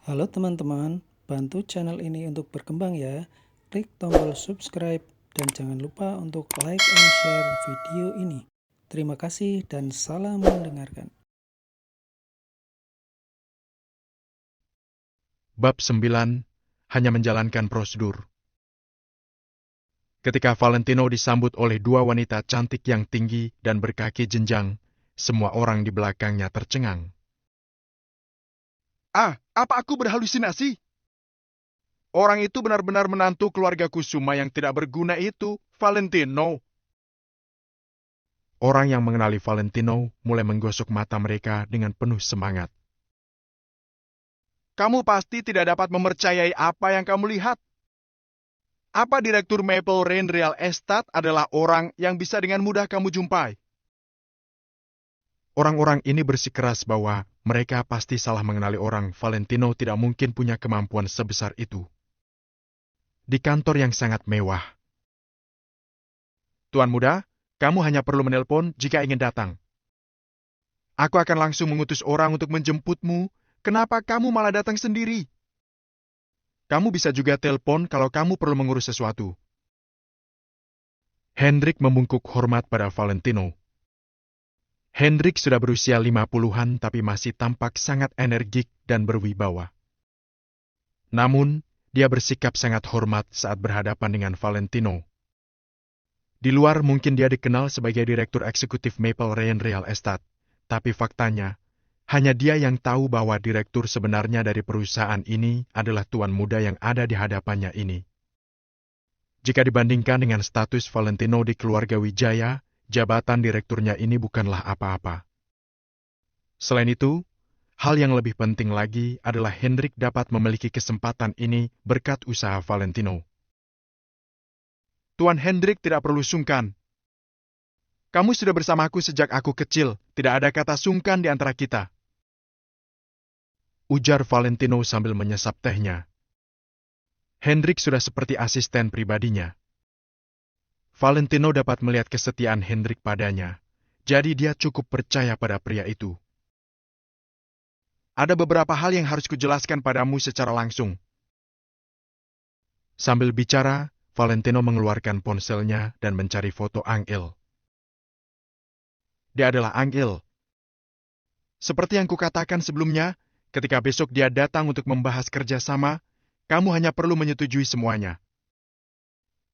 Halo teman-teman, bantu channel ini untuk berkembang ya. Klik tombol subscribe dan jangan lupa untuk like and share video ini. Terima kasih dan salam mendengarkan. Bab 9, hanya menjalankan prosedur. Ketika Valentino disambut oleh dua wanita cantik yang tinggi dan berkaki jenjang, semua orang di belakangnya tercengang. Apa aku berhalusinasi? Orang itu benar-benar menantu keluarga Kusuma yang tidak berguna itu, Valentino. Orang yang mengenali Valentino mulai menggosok mata mereka dengan penuh semangat. Kamu pasti tidak dapat mempercayai apa yang kamu lihat. Apa Direktur Maple Rain Real Estate adalah orang yang bisa dengan mudah kamu jumpai? Orang-orang ini bersikeras bahwa mereka pasti salah mengenali orang. Valentino tidak mungkin punya kemampuan sebesar itu. Di kantor yang sangat mewah. Tuan muda, kamu hanya perlu menelpon jika ingin datang. Aku akan langsung mengutus orang untuk menjemputmu. Kenapa kamu malah datang sendiri? Kamu bisa juga telepon kalau kamu perlu mengurus sesuatu. Hendrik membungkuk hormat pada Valentino. Hendrik sudah berusia 50-an tapi masih tampak sangat energik dan berwibawa. Namun, dia bersikap sangat hormat saat berhadapan dengan Valentino. Di luar mungkin dia dikenal sebagai Direktur Eksekutif Maple Rain Real Estate, tapi faktanya, hanya dia yang tahu bahwa direktur sebenarnya dari perusahaan ini adalah tuan muda yang ada di hadapannya ini. Jika dibandingkan dengan status Valentino di keluarga Wijaya, jabatan direkturnya ini bukanlah apa-apa. Selain itu, hal yang lebih penting lagi adalah Hendrik dapat memiliki kesempatan ini berkat usaha Valentino. Tuan Hendrik tidak perlu sungkan. Kamu sudah bersamaku sejak aku kecil, tidak ada kata sungkan di antara kita. Ujar Valentino sambil menyesap tehnya. Hendrik sudah seperti asisten pribadinya. Valentino dapat melihat kesetiaan Hendrik padanya, jadi dia cukup percaya pada pria itu. Ada beberapa hal yang harus kujelaskan padamu secara langsung. Sambil bicara, Valentino mengeluarkan ponselnya dan mencari foto Angel. Dia adalah Angel. Seperti yang kukatakan sebelumnya, ketika besok dia datang untuk membahas kerjasama, kamu hanya perlu menyetujui semuanya.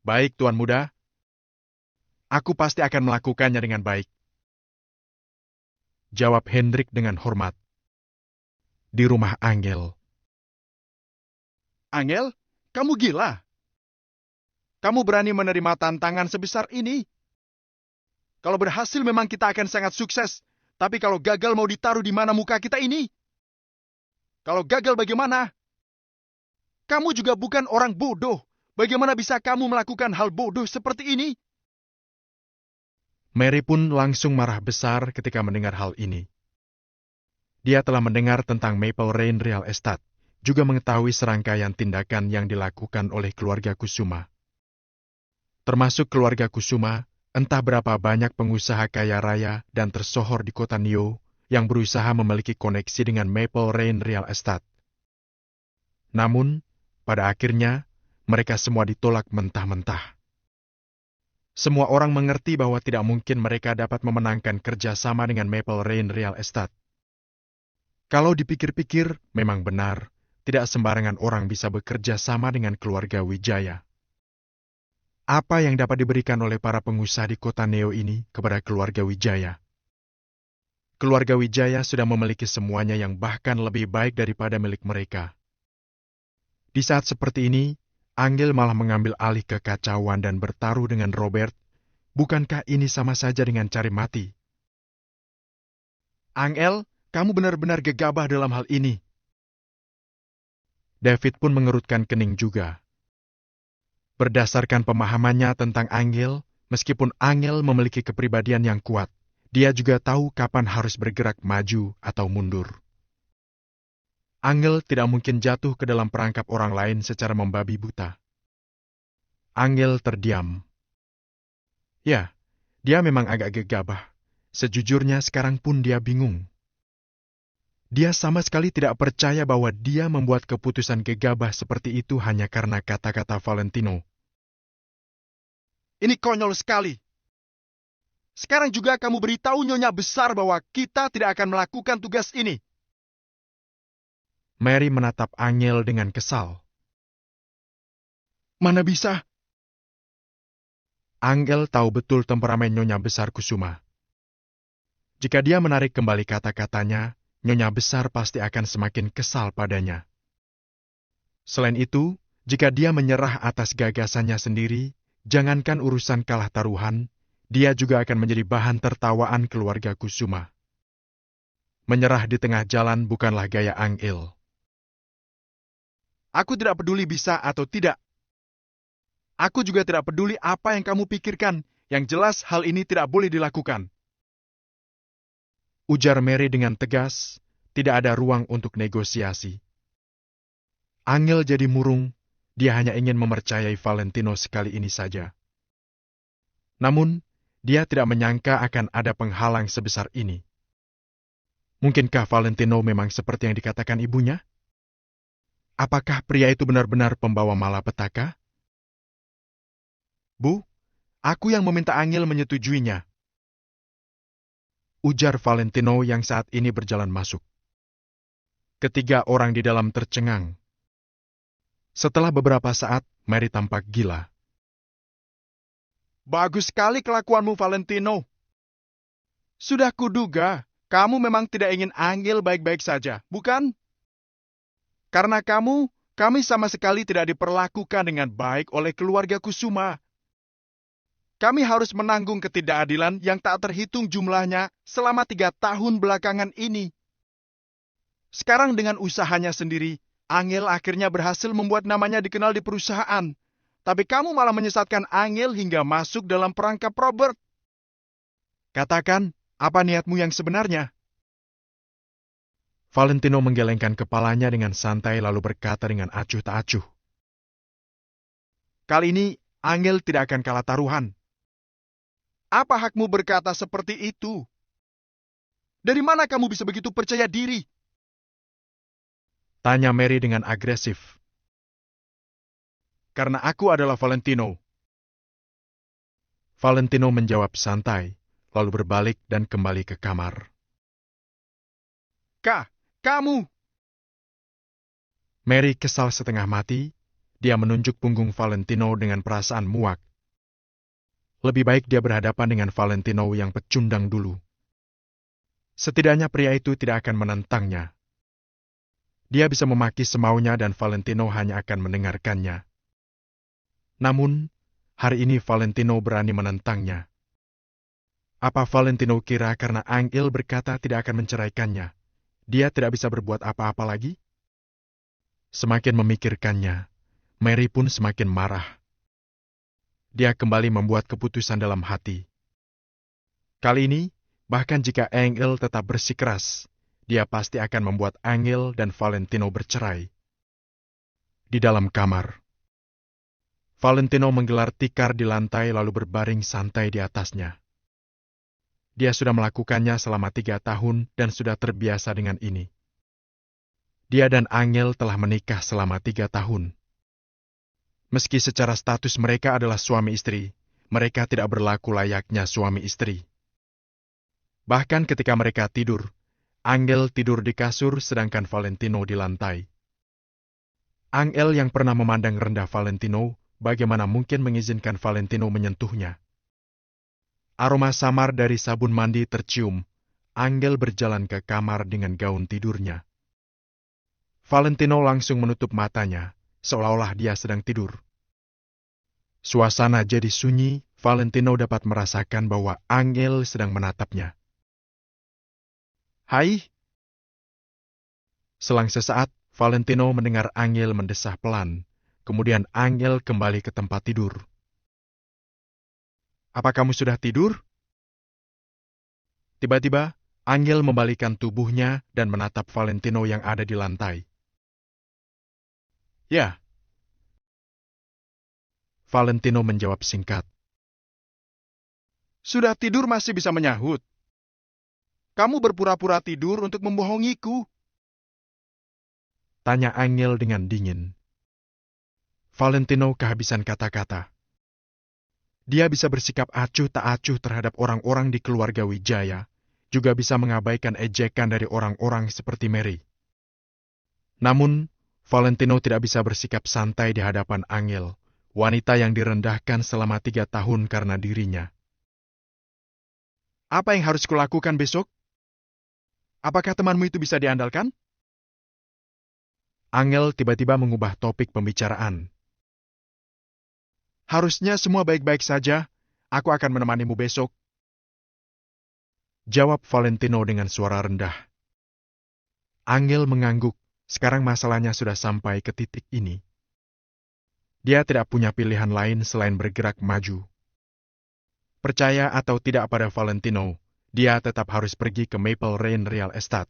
Baik, Tuan Muda. Aku pasti akan melakukannya dengan baik. Jawab Hendrik dengan hormat. Di rumah Angel. Angel, kamu gila. Kamu berani menerima tantangan sebesar ini? Kalau berhasil memang kita akan sangat sukses. Tapi kalau gagal mau ditaruh di mana muka kita ini? Kalau gagal bagaimana? Kamu juga bukan orang bodoh. Bagaimana bisa kamu melakukan hal bodoh seperti ini? Mary pun langsung marah besar ketika mendengar hal ini. Dia telah mendengar tentang Maple Rain Real Estate, juga mengetahui serangkaian tindakan yang dilakukan oleh keluarga Kusuma. Termasuk keluarga Kusuma, entah berapa banyak pengusaha kaya raya dan tersohor di kota Nio yang berusaha memiliki koneksi dengan Maple Rain Real Estate. Namun, pada akhirnya, mereka semua ditolak mentah-mentah. Semua orang mengerti bahwa tidak mungkin mereka dapat memenangkan kerjasama dengan Maple Rain Real Estate. Kalau dipikir-pikir, memang benar, tidak sembarangan orang bisa bekerja sama dengan keluarga Wijaya. Apa yang dapat diberikan oleh para pengusaha di kota Neo ini kepada keluarga Wijaya? Keluarga Wijaya sudah memiliki semuanya yang bahkan lebih baik daripada milik mereka. Di saat seperti ini, Angel malah mengambil alih kekacauan dan bertaruh dengan Robert. Bukankah ini sama saja dengan cari mati? Angel, kamu benar-benar gegabah dalam hal ini. David pun mengerutkan kening juga. Berdasarkan pemahamannya tentang Angel, meskipun Angel memiliki kepribadian yang kuat, dia juga tahu kapan harus bergerak maju atau mundur. Angel tidak mungkin jatuh ke dalam perangkap orang lain secara membabi buta. Angel terdiam. Ya, dia memang agak gegabah. Sejujurnya sekarang pun dia bingung. Dia sama sekali tidak percaya bahwa dia membuat keputusan gegabah seperti itu hanya karena kata-kata Valentino. Ini konyol sekali. Sekarang juga kamu beritahu Nyonya Besar bahwa kita tidak akan melakukan tugas ini. Mary menatap Angel dengan kesal. Mana bisa? Angel tahu betul temperamen Nyonya Besar Kusuma. Jika dia menarik kembali kata-katanya, Nyonya Besar pasti akan semakin kesal padanya. Selain itu, jika dia menyerah atas gagasannya sendiri, jangankan urusan kalah taruhan, dia juga akan menjadi bahan tertawaan keluarga Kusuma. Menyerah di tengah jalan bukanlah gaya Angel. Aku tidak peduli bisa atau tidak. Aku juga tidak peduli apa yang kamu pikirkan. Yang jelas hal ini tidak boleh dilakukan. Ujar Mary dengan tegas, tidak ada ruang untuk negosiasi. Angel jadi murung, dia hanya ingin mempercayai Valentino sekali ini saja. Namun, dia tidak menyangka akan ada penghalang sebesar ini. Mungkinkah Valentino memang seperti yang dikatakan ibunya? Apakah pria itu benar-benar pembawa malapetaka? Bu, aku yang meminta Angel menyetujuinya. Ujar Valentino yang saat ini berjalan masuk. Ketiga orang di dalam tercengang. Setelah beberapa saat, Mary tampak gila. Bagus sekali kelakuanmu, Valentino. Sudah kuduga, kamu memang tidak ingin Angel baik-baik saja, bukan? Karena kamu, kami sama sekali tidak diperlakukan dengan baik oleh keluarga Kusuma. Kami harus menanggung ketidakadilan yang tak terhitung jumlahnya selama 3 tahun belakangan ini. Sekarang dengan usahanya sendiri, Angel akhirnya berhasil membuat namanya dikenal di perusahaan. Tapi kamu malah menyesatkan Angel hingga masuk dalam perangkap Robert. Katakan, apa niatmu yang sebenarnya? Valentino menggelengkan kepalanya dengan santai lalu berkata dengan acuh tak acuh. Kali ini, Angel tidak akan kalah taruhan. Apa hakmu berkata seperti itu? Dari mana kamu bisa begitu percaya diri? Tanya Mary dengan agresif. Karena aku adalah Valentino. Valentino menjawab santai, lalu berbalik dan kembali ke kamar. Kamu! Mary kesal setengah mati, dia menunjuk punggung Valentino dengan perasaan muak. Lebih baik dia berhadapan dengan Valentino yang pecundang dulu. Setidaknya pria itu tidak akan menentangnya. Dia bisa memaki semaunya dan Valentino hanya akan mendengarkannya. Namun, hari ini Valentino berani menentangnya. Apa Valentino kira karena Angel berkata tidak akan menceraikannya, dia tidak bisa berbuat apa-apa lagi? Semakin memikirkannya, Mary pun semakin marah. Dia kembali membuat keputusan dalam hati. Kali ini, bahkan jika Angel tetap bersikeras, dia pasti akan membuat Angel dan Valentino bercerai. Di dalam kamar, Valentino menggelar tikar di lantai lalu berbaring santai di atasnya. Dia sudah melakukannya selama 3 tahun dan sudah terbiasa dengan ini. Dia dan Angel telah menikah selama 3 tahun. Meski secara status mereka adalah suami istri, mereka tidak berlaku layaknya suami istri. Bahkan ketika mereka tidur, Angel tidur di kasur sedangkan Valentino di lantai. Angel yang pernah memandang rendah Valentino, bagaimana mungkin mengizinkan Valentino menyentuhnya? Aroma samar dari sabun mandi tercium. Angel berjalan ke kamar dengan gaun tidurnya. Valentino langsung menutup matanya, seolah-olah dia sedang tidur. Suasana jadi sunyi, Valentino dapat merasakan bahwa Angel sedang menatapnya. Hai, Selang sesaat, Valentino mendengar Angel mendesah pelan. Kemudian Angel kembali ke tempat tidur. Apa kamu sudah tidur? Tiba-tiba, Angel membalikkan tubuhnya dan menatap Valentino yang ada di lantai. ya, Valentino menjawab singkat. sudah tidur masih bisa menyahut. Kamu berpura-pura tidur untuk membohongiku. Tanya Angel dengan dingin. Valentino kehabisan kata-kata. Dia bisa bersikap acuh tak acuh terhadap orang-orang di keluarga Wijaya, juga bisa mengabaikan ejekan dari orang-orang seperti Mary. Namun, Valentino tidak bisa bersikap santai di hadapan Angel, wanita yang direndahkan selama 3 tahun karena dirinya. Apa yang harus kulakukan besok? Apakah temanmu itu bisa diandalkan? Angel tiba-tiba mengubah topik pembicaraan. Harusnya semua baik-baik saja. Aku akan menemanimu besok. Jawab Valentino dengan suara rendah. Angel mengangguk. Sekarang masalahnya sudah sampai ke titik ini. Dia tidak punya pilihan lain selain bergerak maju. Percaya atau tidak pada Valentino, dia tetap harus pergi ke Maple Rain Real Estate.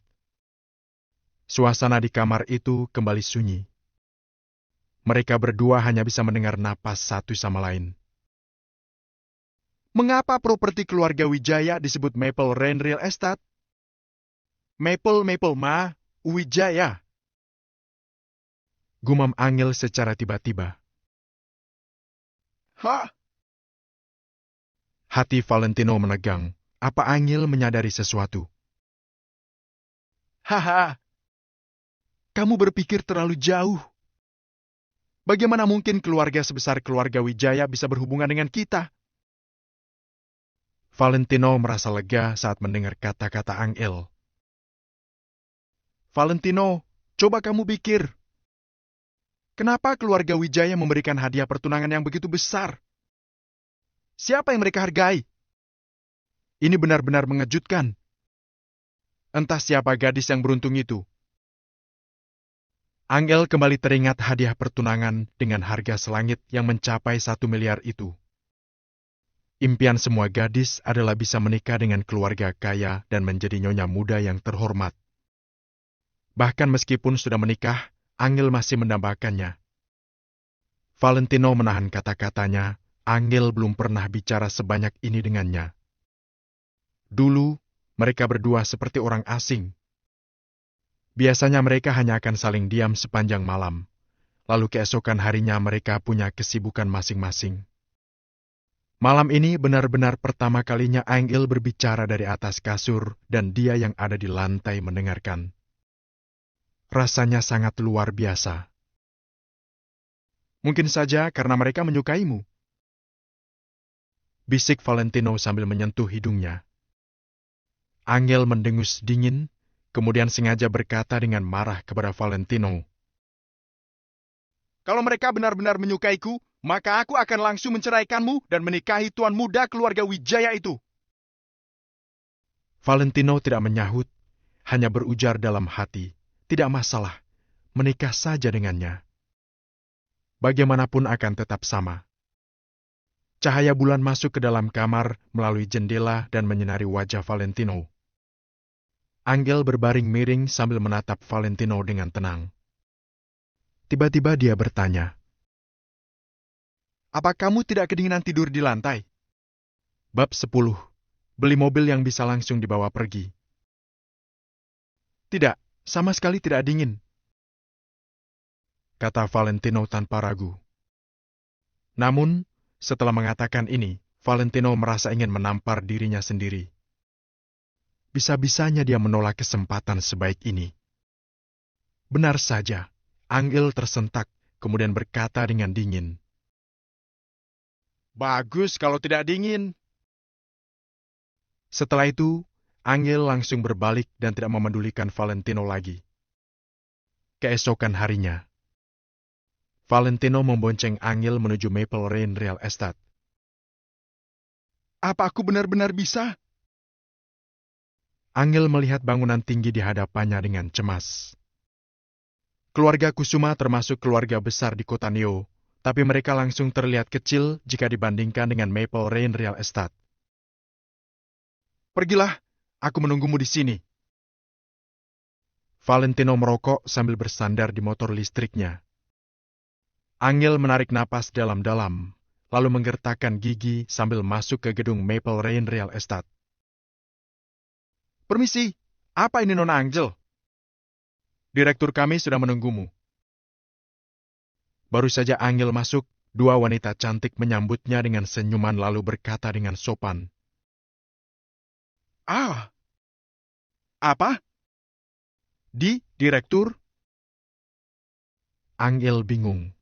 Suasana di kamar itu kembali sunyi. Mereka berdua hanya bisa mendengar napas satu sama lain. Mengapa properti keluarga Wijaya disebut Maple Rain Real Estate? Maple Ma, Wijaya. Gumam Angel secara tiba-tiba. Hah? Hati Valentino menegang. Apa Angel menyadari sesuatu? Haha. Kamu berpikir terlalu jauh. Bagaimana mungkin keluarga sebesar keluarga Wijaya bisa berhubungan dengan kita? Valentino merasa lega saat mendengar kata-kata Angel. Valentino, coba kamu pikir. Kenapa keluarga Wijaya memberikan hadiah pertunangan yang begitu besar? Siapa yang mereka hargai? Ini benar-benar mengejutkan. Entah siapa gadis yang beruntung itu. Angel kembali teringat hadiah pertunangan dengan harga selangit yang mencapai 1 miliar itu. Impian semua gadis adalah bisa menikah dengan keluarga kaya dan menjadi nyonya muda yang terhormat. Bahkan meskipun sudah menikah, Angel masih mendambakannya. Valentino menahan kata-katanya. Angel belum pernah bicara sebanyak ini dengannya. Dulu, mereka berdua seperti orang asing. Biasanya mereka hanya akan saling diam sepanjang malam. Lalu keesokan harinya mereka punya kesibukan masing-masing. Malam ini benar-benar pertama kalinya Angel berbicara dari atas kasur dan dia yang ada di lantai mendengarkan. Rasanya sangat luar biasa. Mungkin saja karena mereka menyukaimu. Bisik Valentino sambil menyentuh hidungnya. Angel mendengus dingin, kemudian sengaja berkata dengan marah kepada Valentino. Kalau mereka benar-benar menyukaiku, maka aku akan langsung menceraikanmu dan menikahi tuan muda keluarga Wijaya itu. Valentino tidak menyahut, hanya berujar dalam hati, tidak masalah, menikah saja dengannya. Bagaimanapun akan tetap sama. Cahaya bulan masuk ke dalam kamar melalui jendela dan menyinari wajah Valentino. Angel berbaring miring sambil menatap Valentino dengan tenang. Tiba-tiba dia bertanya, Apa kamu tidak kedinginan tidur di lantai? Bab 10. Beli mobil yang bisa langsung dibawa pergi. Tidak, sama sekali tidak dingin, kata Valentino tanpa ragu. Namun, setelah mengatakan ini, Valentino merasa ingin menampar dirinya sendiri. Bisa-bisanya dia menolak kesempatan sebaik ini. Benar saja, Angel tersentak, kemudian berkata dengan dingin. Bagus kalau tidak dingin. Setelah itu, Angel langsung berbalik dan tidak memedulikan Valentino lagi. Keesokan harinya, Valentino membonceng Angel menuju Maple Rain Real Estate. Apa aku benar-benar bisa? Angel melihat bangunan tinggi di hadapannya dengan cemas. Keluarga Kusuma termasuk keluarga besar di kota Neo, tapi mereka langsung terlihat kecil jika dibandingkan dengan Maple Rain Real Estate. Pergilah, aku menunggumu di sini. Valentino merokok sambil bersandar di motor listriknya. Angel menarik napas dalam-dalam, lalu menggertakkan gigi sambil masuk ke gedung Maple Rain Real Estate. Permisi, apa ini Nona Angel? direktur kami sudah menunggumu. Baru saja Angel masuk, dua wanita cantik menyambutnya dengan senyuman lalu berkata dengan sopan. Ah, apa? Direktur? Angel bingung.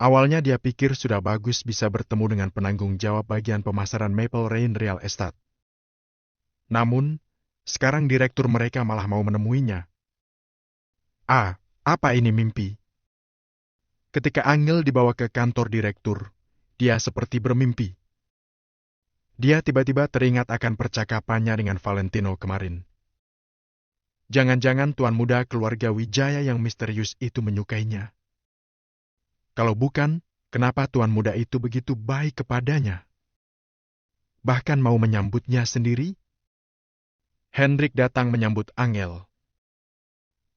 Awalnya dia pikir sudah bagus bisa bertemu dengan penanggung jawab bagian pemasaran Maple Rain Real Estate. Namun, sekarang direktur mereka malah mau menemuinya. Apa ini mimpi? Ketika Angel dibawa ke kantor direktur, dia seperti bermimpi. Dia tiba-tiba teringat akan percakapannya dengan Valentino kemarin. Jangan-jangan tuan muda keluarga Wijaya yang misterius itu menyukainya. Kalau bukan, kenapa tuan muda itu begitu baik kepadanya? Bahkan mau menyambutnya sendiri? Hendrik datang menyambut Angel.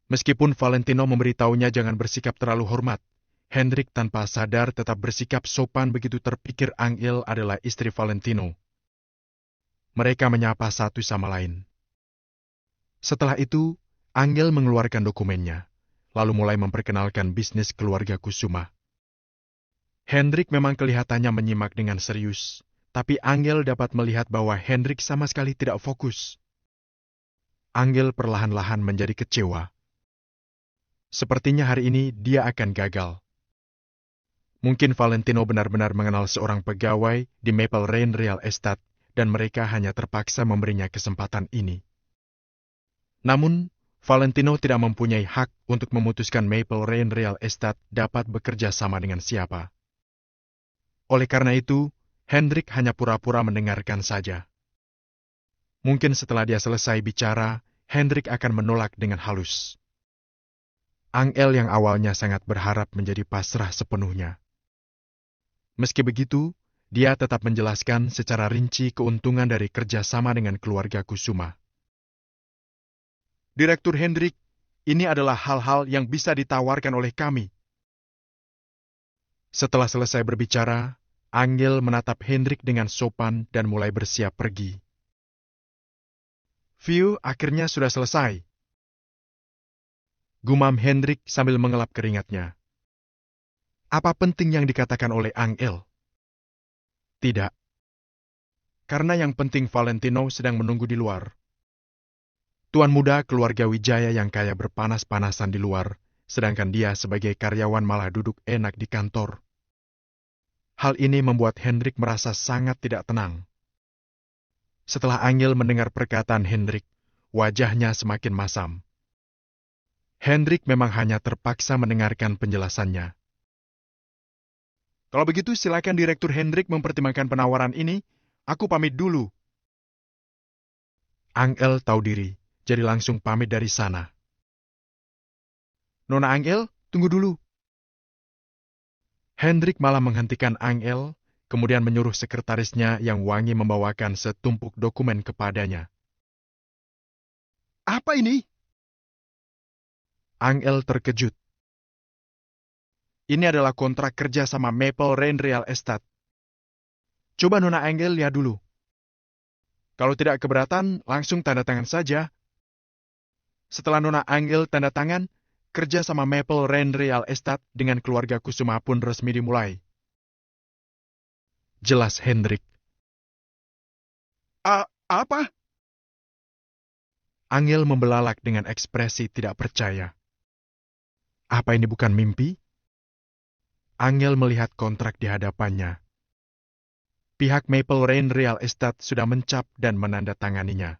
Meskipun Valentino memberitahunya jangan bersikap terlalu hormat, Hendrik tanpa sadar tetap bersikap sopan begitu terpikir Angel adalah istri Valentino. Mereka menyapa satu sama lain. Setelah itu, Angel mengeluarkan dokumennya, lalu mulai memperkenalkan bisnis keluarga Kusuma. Hendrik memang kelihatannya menyimak dengan serius, tapi Angel dapat melihat bahwa Hendrik sama sekali tidak fokus. Angel perlahan-lahan menjadi kecewa. Sepertinya hari ini dia akan gagal. Mungkin Valentino benar-benar mengenal seorang pegawai di Maple Rain Real Estate dan mereka hanya terpaksa memberinya kesempatan ini. Namun, Valentino tidak mempunyai hak untuk memutuskan Maple Rain Real Estate dapat bekerja sama dengan siapa. Oleh karena itu, Hendrik hanya pura-pura mendengarkan saja. Mungkin setelah dia selesai bicara, Hendrik akan menolak dengan halus. Angel yang awalnya sangat berharap menjadi pasrah sepenuhnya. Meski begitu, dia tetap menjelaskan secara rinci keuntungan dari kerjasama dengan keluarga Kusuma. Direktur Hendrik, ini adalah hal-hal yang bisa ditawarkan oleh kami. Setelah selesai berbicara, Angel menatap Hendrik dengan sopan dan mulai bersiap pergi. View akhirnya sudah selesai. Gumam Hendrik sambil mengelap keringatnya. Apa penting yang dikatakan oleh Angel? Tidak. Karena yang penting Valentino sedang menunggu di luar. Tuan muda keluarga Wijaya yang kaya berpanas-panasan di luar, sedangkan dia sebagai karyawan malah duduk enak di kantor. Hal ini membuat Hendrik merasa sangat tidak tenang. Setelah Angel mendengar perkataan Hendrik, wajahnya semakin masam. Hendrik memang hanya terpaksa mendengarkan penjelasannya. Kalau begitu silakan Direktur Hendrik mempertimbangkan penawaran ini. Aku pamit dulu. Angel tahu diri, jadi langsung pamit dari sana. Nona Angel, tunggu dulu. Hendrik malah menghentikan Angel, kemudian menyuruh sekretarisnya yang wangi membawakan setumpuk dokumen kepadanya. Apa ini? Angel terkejut. Ini adalah kontrak kerja sama Maple Rain Real Estate. Coba Nona Angel lihat dulu. Kalau tidak keberatan, langsung tanda tangan saja. Setelah Nona Angel tanda tangan, kerja sama Maple Rain Real Estate dengan keluarga Kusuma pun resmi dimulai. Jelas Hendrik. Apa? Angel membelalak dengan ekspresi tidak percaya. Apa ini bukan mimpi? Angel melihat kontrak di hadapannya. Pihak Maple Rain Real Estate sudah mencap dan menandatanganinya.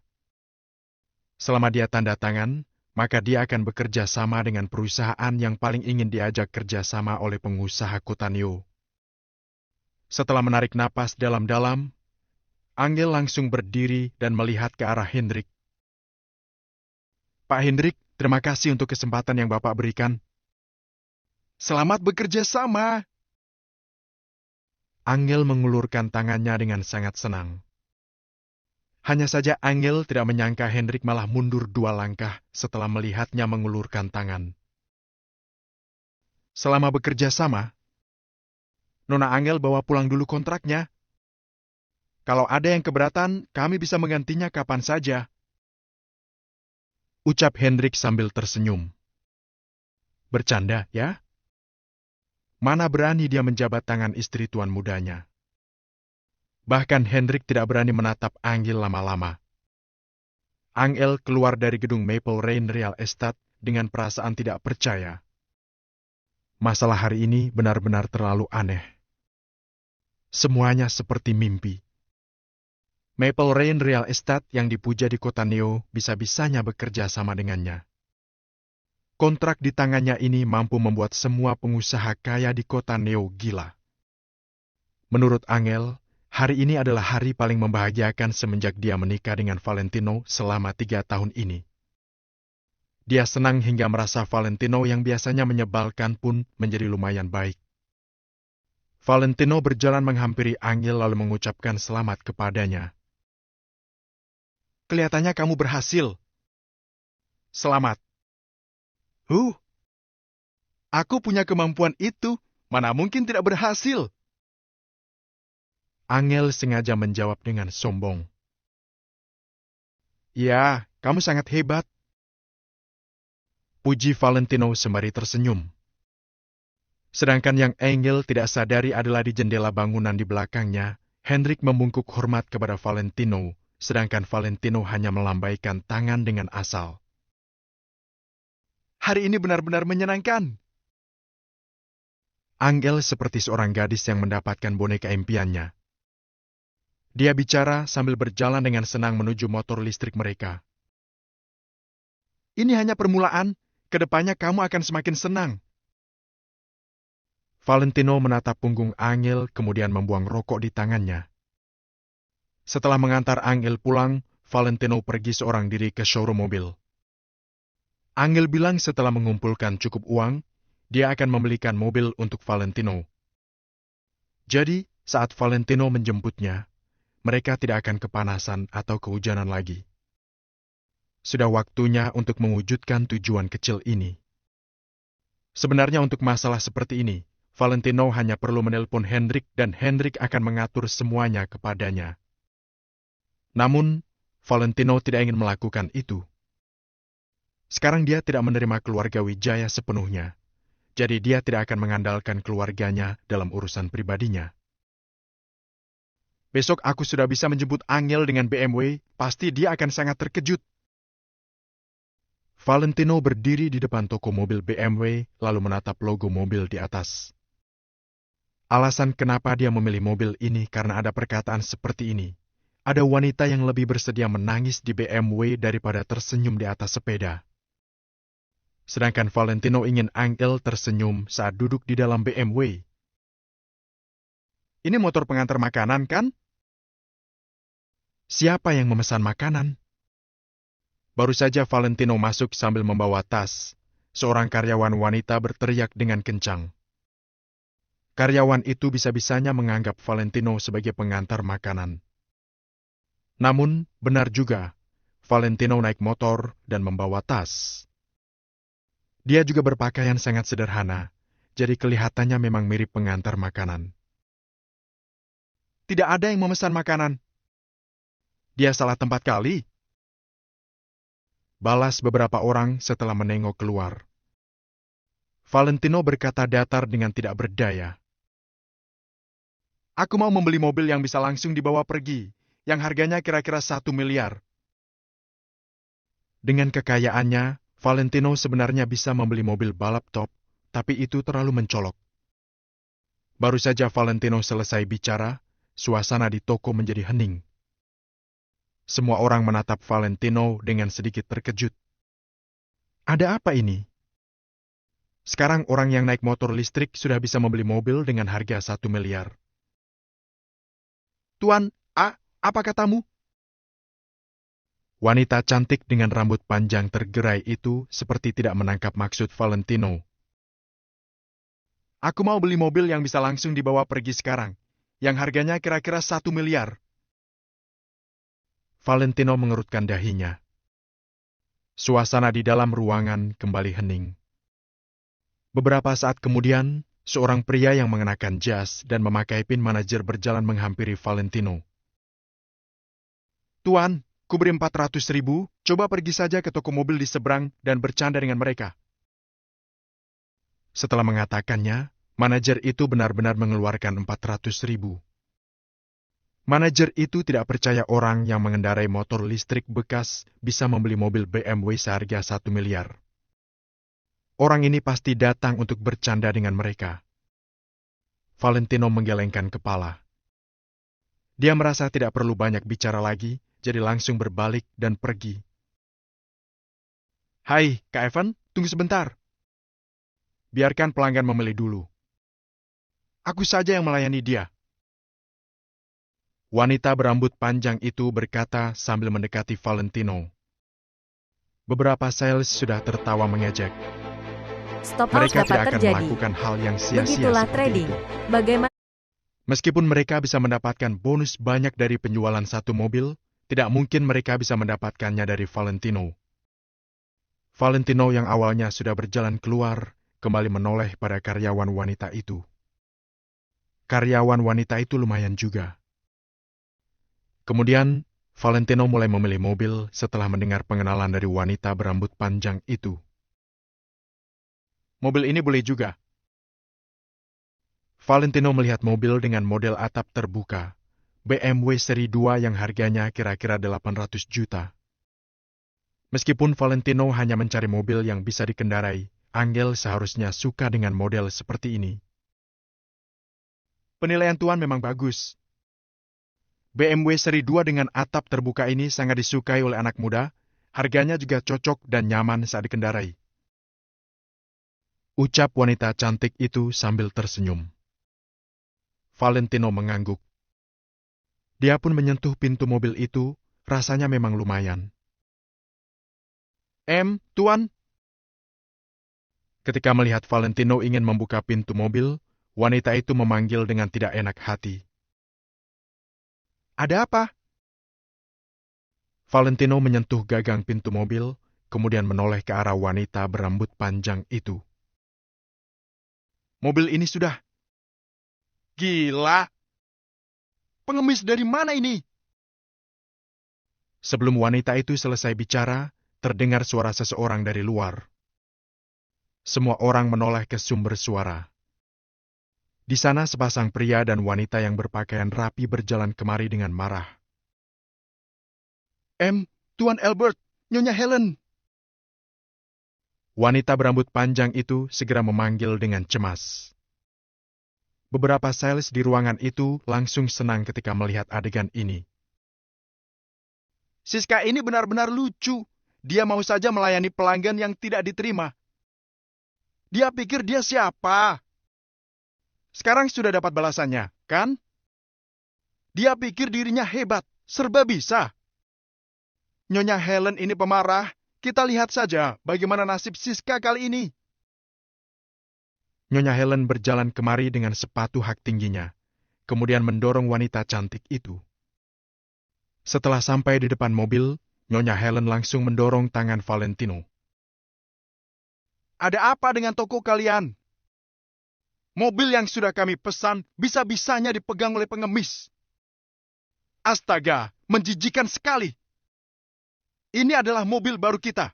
Selama dia tanda tangan, maka dia akan bekerja sama dengan perusahaan yang paling ingin diajak kerja sama oleh pengusaha Kutanyo. Setelah menarik napas dalam-dalam, Angel langsung berdiri dan melihat ke arah Hendrik. Pak Hendrik, terima kasih untuk kesempatan yang Bapak berikan. Selamat bekerja sama. Angel mengulurkan tangannya dengan sangat senang. Hanya saja Angel tidak menyangka Hendrik malah mundur 2 langkah setelah melihatnya mengulurkan tangan. Selama bekerja sama, Nona Angel bawa pulang dulu kontraknya. Kalau ada yang keberatan, kami bisa menggantinya kapan saja. Ucap Hendrik sambil tersenyum. Bercanda, ya? Mana berani dia menjabat tangan istri tuan mudanya. Bahkan Hendrik tidak berani menatap Angel lama-lama. Angel keluar dari gedung Maple Rain Real Estate dengan perasaan tidak percaya. Masalah hari ini benar-benar terlalu aneh. Semuanya seperti mimpi. Maple Rain Real Estate yang dipuja di kota Neo bisa-bisanya bekerja sama dengannya. Kontrak di tangannya ini mampu membuat semua pengusaha kaya di kota Neo gila. Menurut Angel, hari ini adalah hari paling membahagiakan semenjak dia menikah dengan Valentino selama 3 tahun ini. Dia senang hingga merasa Valentino yang biasanya menyebalkan pun menjadi lumayan baik. Valentino berjalan menghampiri Angel lalu mengucapkan selamat kepadanya. Kelihatannya kamu berhasil. Selamat. Aku punya kemampuan itu, mana mungkin tidak berhasil? Angel sengaja menjawab dengan sombong. Ya, kamu sangat hebat. Puji Valentino sembari tersenyum. Sedangkan yang Angel tidak sadari adalah di jendela bangunan di belakangnya, Hendrik membungkuk hormat kepada Valentino, sedangkan Valentino hanya melambaikan tangan dengan asal. Hari ini benar-benar menyenangkan. Angel seperti seorang gadis yang mendapatkan boneka impiannya. Dia bicara sambil berjalan dengan senang menuju motor listrik mereka. Ini hanya permulaan, kedepannya kamu akan semakin senang. Valentino menatap punggung Angel kemudian membuang rokok di tangannya. Setelah mengantar Angel pulang, Valentino pergi seorang diri ke showroom mobil. Angel bilang setelah mengumpulkan cukup uang, dia akan membelikan mobil untuk Valentino. Jadi, saat Valentino menjemputnya, mereka tidak akan kepanasan atau kehujanan lagi. Sudah waktunya untuk mewujudkan tujuan kecil ini. Sebenarnya untuk masalah seperti ini, Valentino hanya perlu menelpon Hendrik dan Hendrik akan mengatur semuanya kepadanya. Namun, Valentino tidak ingin melakukan itu. Sekarang dia tidak menerima keluarga Wijaya sepenuhnya, jadi dia tidak akan mengandalkan keluarganya dalam urusan pribadinya. Besok aku sudah bisa menjemput Angel dengan BMW, pasti dia akan sangat terkejut. Valentino berdiri di depan toko mobil BMW, lalu menatap logo mobil di atas. Alasan kenapa dia memilih mobil ini karena ada perkataan seperti ini. Ada wanita yang lebih bersedia menangis di BMW daripada tersenyum di atas sepeda. Sedangkan Valentino ingin Angel tersenyum saat duduk di dalam BMW. Ini motor pengantar makanan, kan? Siapa yang memesan makanan? Baru saja Valentino masuk sambil membawa tas. Seorang karyawan wanita berteriak dengan kencang. Karyawan itu bisa-bisanya menganggap Valentino sebagai pengantar makanan. Namun, benar juga, Valentino naik motor dan membawa tas. Dia juga berpakaian sangat sederhana, jadi kelihatannya memang mirip pengantar makanan. Tidak ada yang memesan makanan. Dia salah tempat kali. Balas beberapa orang setelah menengok keluar. Valentino berkata datar dengan tidak berdaya. Aku mau membeli mobil yang bisa langsung dibawa pergi, yang harganya kira-kira 1 miliar. Dengan kekayaannya, Valentino sebenarnya bisa membeli mobil balap top, tapi itu terlalu mencolok. Baru saja Valentino selesai bicara, suasana di toko menjadi hening. Semua orang menatap Valentino dengan sedikit terkejut. Ada apa ini? Sekarang orang yang naik motor listrik sudah bisa membeli mobil dengan harga 1 miliar. Tuan, apa katamu? Wanita cantik dengan rambut panjang tergerai itu seperti tidak menangkap maksud Valentino. Aku mau beli mobil yang bisa langsung dibawa pergi sekarang, yang harganya kira-kira 1 miliar. Valentino mengerutkan dahinya. Suasana di dalam ruangan kembali hening. Beberapa saat kemudian, seorang pria yang mengenakan jas dan memakai pin manajer berjalan menghampiri Valentino. Tuan, Kuberi 400.000, coba pergi saja ke toko mobil di seberang dan bercanda dengan mereka. Setelah mengatakannya, manajer itu benar-benar mengeluarkan 400.000. Manajer itu tidak percaya orang yang mengendarai motor listrik bekas bisa membeli mobil BMW seharga 1 miliar. Orang ini pasti datang untuk bercanda dengan mereka. Valentino menggelengkan kepala. Dia merasa tidak perlu banyak bicara lagi, jadi langsung berbalik dan pergi. Hai, Kak Evan, tunggu sebentar. Biarkan pelanggan memilih dulu. Aku saja yang melayani dia. Wanita berambut panjang itu berkata sambil mendekati Valentino. Beberapa sales sudah tertawa mengejek. Stop loss Mereka dapat tidak akan terjadi. melakukan hal yang sia-sia Begitulah seperti trading. itu. Bagaimana? Meskipun mereka bisa mendapatkan bonus banyak dari penjualan satu mobil, tidak mungkin mereka bisa mendapatkannya dari Valentino. Valentino yang awalnya sudah berjalan keluar, kembali menoleh pada karyawan wanita itu. Karyawan wanita itu lumayan juga. Kemudian, Valentino mulai memilih mobil setelah mendengar pengenalan dari wanita berambut panjang itu. Mobil ini boleh juga. Valentino melihat mobil dengan model atap terbuka, BMW seri 2 yang harganya kira-kira 800 juta. Meskipun Valentino hanya mencari mobil yang bisa dikendarai, Angel seharusnya suka dengan model seperti ini. Penilaian Tuan memang bagus. BMW seri 2 dengan atap terbuka ini sangat disukai oleh anak muda, harganya juga cocok dan nyaman saat dikendarai. Ucap wanita cantik itu sambil tersenyum. Valentino mengangguk. Dia pun menyentuh pintu mobil itu, rasanya memang lumayan. Tuan, Ketika melihat Valentino ingin membuka pintu mobil, wanita itu memanggil dengan tidak enak hati. ada apa? Valentino menyentuh gagang pintu mobil, kemudian menoleh ke arah wanita berambut panjang itu. Mobil ini sudah. Gila! Pengemis dari mana ini? Sebelum wanita itu selesai bicara, terdengar suara seseorang dari luar. Semua orang menoleh ke sumber suara. Di sana sepasang pria dan wanita yang berpakaian rapi berjalan kemari dengan marah. Tuan Albert, Nyonya Helen. Wanita berambut panjang itu segera memanggil dengan cemas. Beberapa sales di ruangan itu langsung senang ketika melihat adegan ini. Siska ini benar-benar lucu. Dia mau saja melayani pelanggan yang tidak diterima. Dia pikir dia siapa? Sekarang sudah dapat balasannya, kan? Dia pikir dirinya hebat, serba bisa. Nyonya Helen ini pemarah. Kita lihat saja bagaimana nasib Siska kali ini. Nyonya Helen berjalan kemari dengan sepatu hak tingginya, kemudian mendorong wanita cantik itu. Setelah sampai di depan mobil, Nyonya Helen langsung mendorong tangan Valentino. Ada apa dengan toko kalian? Mobil yang sudah kami pesan bisa-bisanya dipegang oleh pengemis. Astaga, menjijikan sekali. Ini adalah mobil baru kita.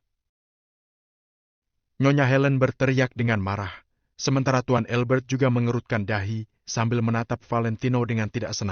Nyonya Helen berteriak dengan marah, sementara Tuan Albert juga mengerutkan dahi sambil menatap Valentino dengan tidak senang.